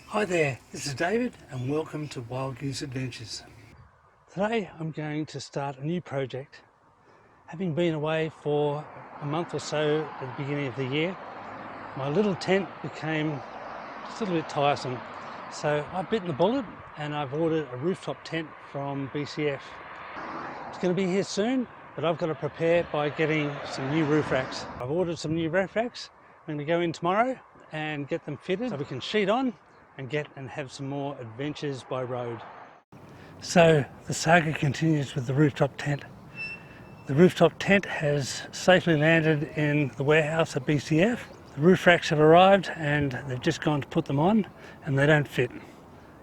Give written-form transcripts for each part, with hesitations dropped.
Hi there, this is David and welcome to Wild Goose Adventures. Today I'm going to start a new project. Having been away for a month or so at the beginning of the year, my little tent became just a little bit tiresome. So I've bitten the bullet and I've ordered a rooftop tent from BCF. It's going to be here soon, but I've got to prepare by getting some new roof racks. I've ordered some new roof racks. I'm going to go in tomorrow and get them fitted so we can sheet on and have some more adventures by road. So the saga continues with the rooftop tent. The rooftop tent has safely landed in the warehouse at BCF. The roof racks have arrived and they've just gone to put them on and they don't fit.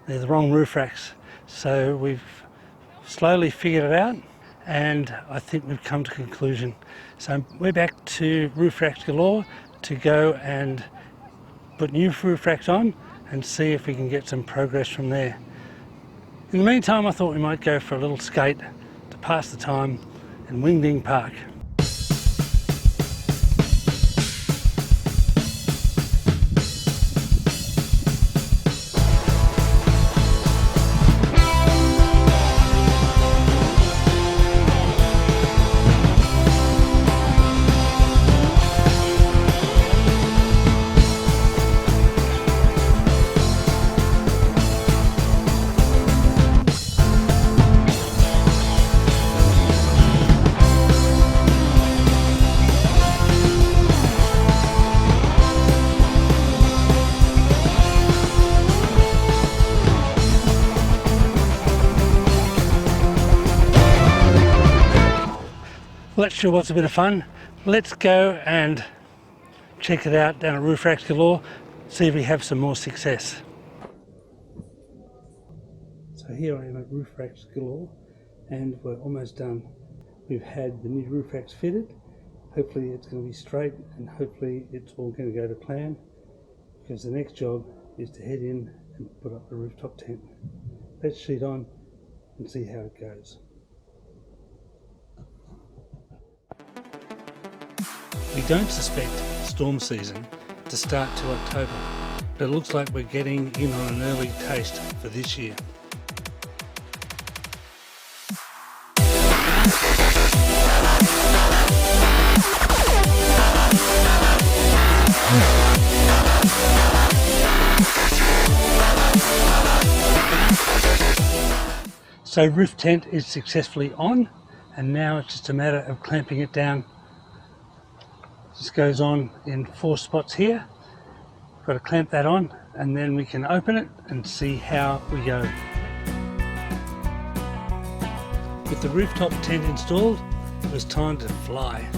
They're the wrong roof racks. So we've slowly figured it out and I think we've come to a conclusion. So we're back to Roof Racks Galore to go and put new roof racks on and see if we can get some progress from there. In the meantime, I thought we might go for a little skate to pass the time in Wingding Park. Well, that sure was a bit of fun. Let's go and check it out down at Roof Racks Galore, see if we have some more success. So here I am at Roof Racks Galore and we're almost done. We've had the new roof racks fitted. Hopefully it's going to be straight and hopefully it's all going to go to plan, because the next job is to head in and put up the rooftop tent. Let's sheet on and see how it goes. We don't suspect storm season to start till October, but it looks like we're getting in on an early taste for this year. So roof tent is successfully on and now it's just a matter of clamping it down. This goes on in 4 spots here. Got to clamp that on and then we can open it and see how we go. With the rooftop tent installed, it was time to fly.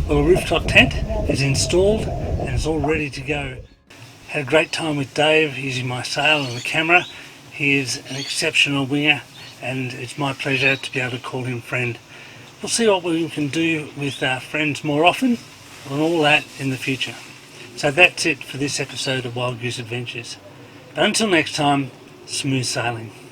Well, the rooftop tent is installed and it's all ready to go. Had a great time with Dave using my sail and the camera. He is an exceptional winger and it's my pleasure to be able to call him friend. We'll see what we can do with our friends more often and all that in the future. So that's it for this episode of Wild Goose Adventures. But until next time, smooth sailing.